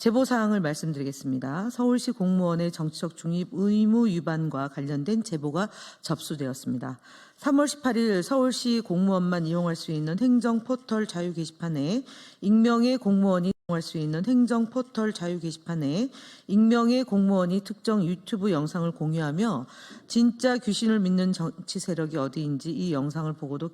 제보 사항을 말씀드리겠습니다. 서울시 공무원의 정치적 중립 의무 위반과 관련된 제보가 접수되었습니다. 3월 18일 서울시 공무원만 이용할 수 있는 행정포털 자유 게시판에 익명의 공무원이 이용할 수 있는 행정포털 자유 게시판에 익명의 공무원이 특정 유튜브 영상을 공유하며 진짜 귀신을 믿는 정치 세력이 어디인지 이 영상을 보고도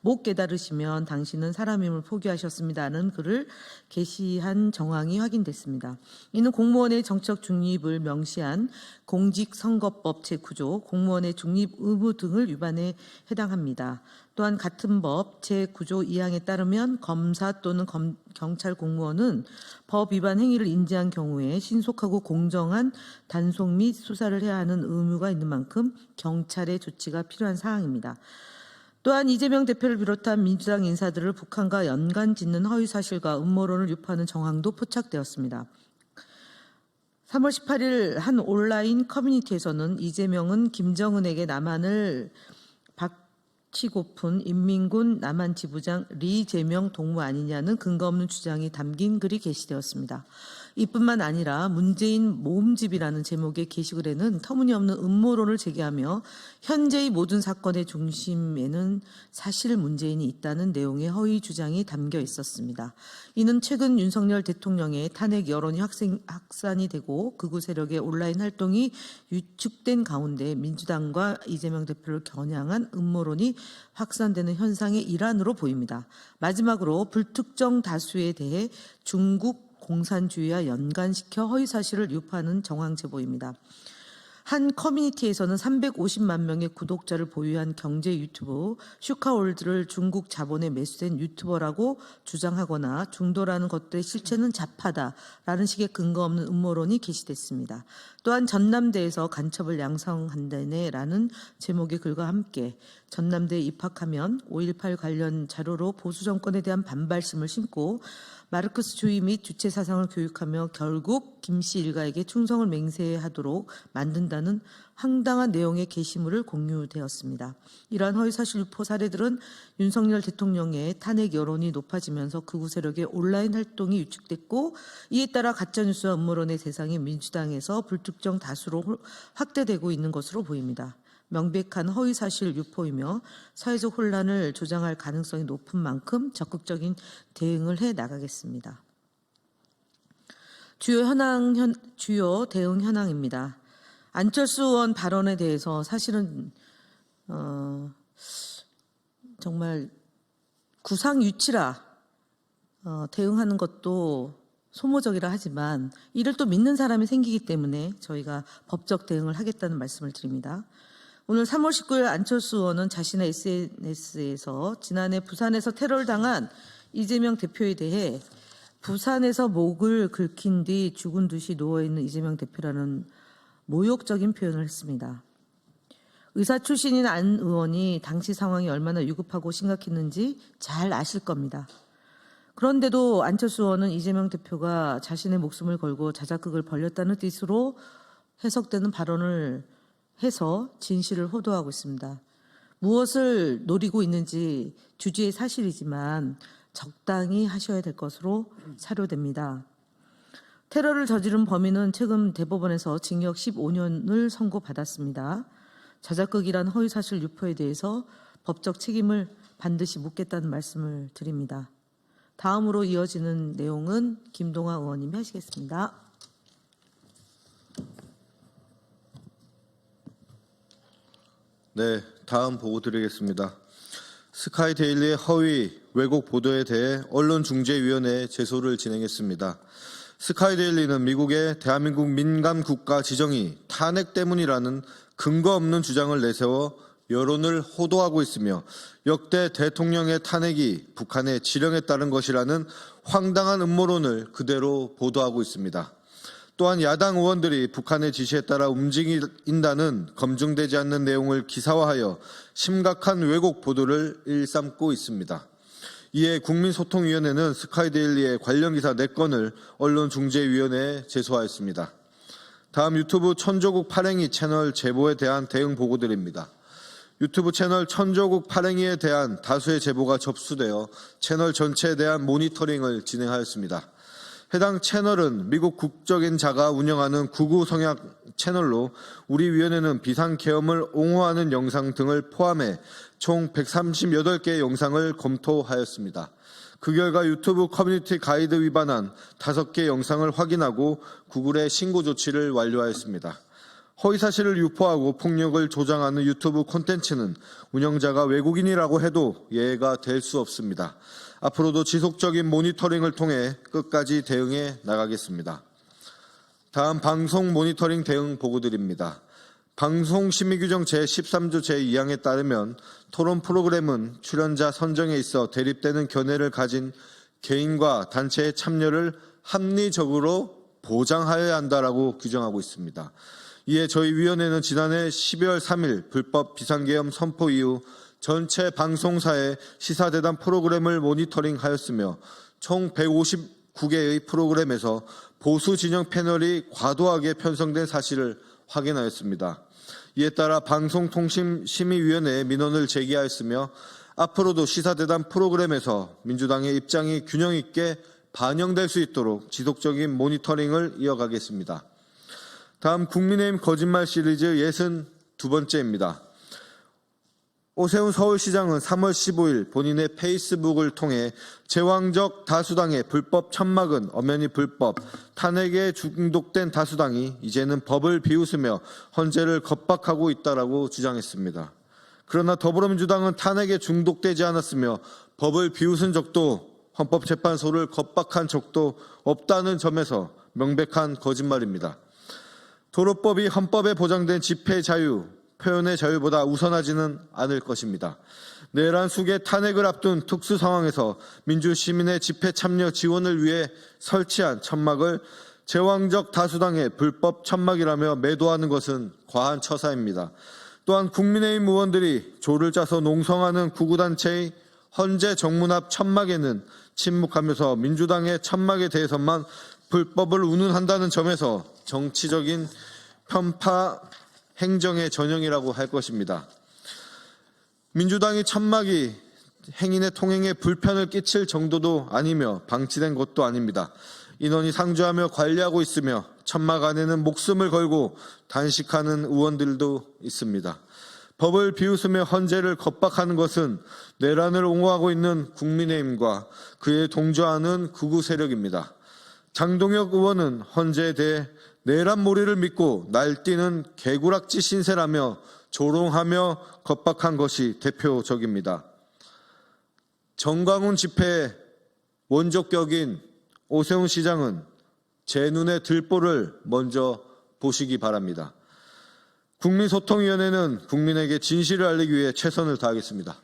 못 깨달으시면 당신은 사람임을 포기하셨습니다는 글을 게시한 정황이 확인됐습니다. 이는 공무원의 정치적 중립을 명시한 공직선거법 제9조 공무원의 중립 의무 등을 위반에 해당합니다. 또한 같은 법 제9조 2항에 따르면 검사 또는 경찰 공무원은 법 위반 행위를 인지한 경우에 신속하고 공정한 단속 및 수사를 해야 하는 의무가 있는 만큼 경찰의 조치가 필요한 사항입니다. 또한 이재명 대표를 비롯한 민주당 인사들을 북한과 연관 짓는 허위사실과 음모론을 유포하는 정황도 포착되었습니다. 3월 18일 한 온라인 커뮤니티에서는 이재명은 김정은에게 남한을 박치고픈 인민군 남한 지부장 리재명 동무 아니냐는 근거 없는 주장이 담긴 글이 게시되었습니다. 이뿐만 아니라 문재인 모음집이라는 제목의 게시글에는 터무니없는 음모론을 제기하며 현재의 모든 사건의 중심에는 사실 문재인이 있다는 내용의 허위 주장이 담겨 있었습니다. 이는 최근 윤석열 대통령의 탄핵 여론이 확산이 되고 극우 세력의 온라인 활동이 위축된 가운데 민주당과 이재명 대표를 겨냥한 음모론이 확산되는 현상의 일환으로 보입니다. 마지막으로 불특정 다수에 대해 중국 공산주의와 연관시켜 허위사실을 유포하는 정황 제보입니다. 한 커뮤니티에서는 350만 명의 구독자를 보유한 경제 유튜브 슈카월드를 중국 자본에 매수된 유튜버라고 주장하거나 중도라는 것들의 실체는 자파다라는 식의 근거 없는 음모론이 게시됐습니다. 또한 전남대에서 간첩을 양성한다네라는 제목의 글과 함께 전남대에 입학하면 5.18 관련 자료로 보수 정권에 대한 반발심을 심고 마르크스주의 및 주체 사상을 교육하며 결국 김씨 일가에게 충성을 맹세하도록 만든다는 황당한 내용의 게시물을 공유되었습니다. 이러한 허위사실 유포 사례들은 윤석열 대통령의 탄핵 여론이 높아지면서 극우 세력의 온라인 활동이 위축됐고 이에 따라 가짜뉴스와 음모론의 대상이 민주당에서 불특정 다수로 확대되고 있는 것으로 보입니다. 명백한 허위사실 유포이며 사회적 혼란을 조장할 가능성이 높은 만큼 적극적인 대응을 해 나가겠습니다. 주요 대응 현황입니다. 안철수 의원 발언에 대해서 사실은 정말 구상유치라 대응하는 것도 소모적이라 하지만 이를 또 믿는 사람이 생기기 때문에 저희가 법적 대응을 하겠다는 말씀을 드립니다. 오늘 3월 19일 안철수 의원은 자신의 SNS에서 지난해 부산에서 테러를 당한 이재명 대표에 대해 부산에서 목을 긁힌 뒤 죽은 듯이 누워있는 이재명 대표라는 모욕적인 표현을 했습니다. 의사 출신인 안 의원이 당시 상황이 얼마나 위급하고 심각했는지 잘 아실 겁니다. 그런데도 안철수 의원은 이재명 대표가 자신의 목숨을 걸고 자작극을 벌였다는 뜻으로 해석되는 발언을 해서 진실을 호도하고 있습니다. 무엇을 노리고 있는지 주지의 사실이지만 적당히 하셔야 될 것으로 사료됩니다. 테러를 저지른 범인은 최근 대법원에서 징역 15년을 선고받았습니다. 자작극이란 허위사실 유포에 대해서 법적 책임을 반드시 묻겠다는 말씀을 드립니다. 다음으로 이어지는 내용은 김동화 의원님이 하시겠습니다. 네, 다음 보고 드리겠습니다. 스카이데일리의 허위 왜곡 보도에 대해 언론중재위원회에 제소를 진행했습니다. 스카이데일리는 미국의 대한민국 민감 국가 지정이 탄핵 때문이라는 근거 없는 주장을 내세워 여론을 호도하고 있으며 역대 대통령의 탄핵이 북한의 지령에 따른 것이라는 황당한 음모론을 그대로 보도하고 있습니다. 또한 야당 의원들이 북한의 지시에 따라 움직인다는 검증되지 않는 내용을 기사화하여 심각한 왜곡 보도를 일삼고 있습니다. 이에 국민소통위원회는 스카이데일리의 관련 기사 4건을 언론중재위원회에 제소하였습니다. 다음 유튜브 천조국 팔행이 채널 제보에 대한 대응 보고드립니다. 유튜브 채널 천조국 팔행이에 대한 다수의 제보가 접수되어 채널 전체에 대한 모니터링을 진행하였습니다. 해당 채널은 미국 국적인 자가 운영하는 극우 성향 채널로 우리 위원회는 비상계엄을 옹호하는 영상 등을 포함해 총 138개의 영상을 검토하였습니다. 그 결과 유튜브 커뮤니티 가이드 위반한 5개 영상을 확인하고 구글에 신고 조치를 완료하였습니다. 허위사실을 유포하고 폭력을 조장하는 유튜브 콘텐츠는 운영자가 외국인이라고 해도 예외가 될 수 없습니다. 앞으로도 지속적인 모니터링을 통해 끝까지 대응해 나가겠습니다. 다음 방송 모니터링 대응 보고드립니다. 방송심의규정 제13조 제2항에 따르면 토론 프로그램은 출연자 선정에 있어 대립되는 견해를 가진 개인과 단체의 참여를 합리적으로 보장하여야 한다라고 규정하고 있습니다. 이에 저희 위원회는 지난해 12월 3일 불법 비상계엄 선포 이후 전체 방송사의 시사대담 프로그램을 모니터링하였으며 총 159개의 프로그램에서 보수 진영 패널이 과도하게 편성된 사실을 확인하였습니다. 이에 따라 방송통신심의위원회에 민원을 제기하였으며 앞으로도 시사대담 프로그램에서 민주당의 입장이 균형 있게 반영될 수 있도록 지속적인 모니터링을 이어가겠습니다. 다음 국민의힘 거짓말 시리즈 62번째입니다. 오세훈 서울시장은 3월 15일 본인의 페이스북을 통해 제왕적 다수당의 불법 천막은 엄연히 불법, 탄핵에 중독된 다수당이 이제는 법을 비웃으며 헌재를 겁박하고 있다라고 주장했습니다. 그러나 더불어민주당은 탄핵에 중독되지 않았으며 법을 비웃은 적도 헌법재판소를 겁박한 적도 없다는 점에서 명백한 거짓말입니다. 도로법이 헌법에 보장된 집회 자유, 표현의 자유보다 우선하지는 않을 것입니다. 내란 수개 탄핵을 앞둔 특수 상황에서 민주시민의 집회 참여 지원을 위해 설치한 천막을 제왕적 다수당의 불법 천막이라며 매도하는 것은 과한 처사입니다. 또한 국민의힘 의원들이 조를 짜서 농성하는 구구단체의 헌재 정문 앞 천막에는 침묵하면서 민주당의 천막에 대해서만 불법을 운운한다는 점에서 정치적인 편파 행정의 전형이라고 할 것입니다. 민주당이 천막이 행인의 통행에 불편을 끼칠 정도도 아니며 방치된 것도 아닙니다. 인원이 상주하며 관리하고 있으며 천막 안에는 목숨을 걸고 단식하는 의원들도 있습니다. 법을 비웃으며 헌재를 겁박하는 것은 내란을 옹호하고 있는 국민의힘과 그에 동조하는 극우 세력입니다. 장동혁 의원은 헌재에 대해 내란몰이를 믿고 날뛰는 개구락지 신세라며 조롱하며 겁박한 것이 대표적입니다. 정광훈 집회의 원조격인 오세훈 시장은 제 눈에 들보를 먼저 보시기 바랍니다. 국민소통위원회는 국민에게 진실을 알리기 위해 최선을 다하겠습니다.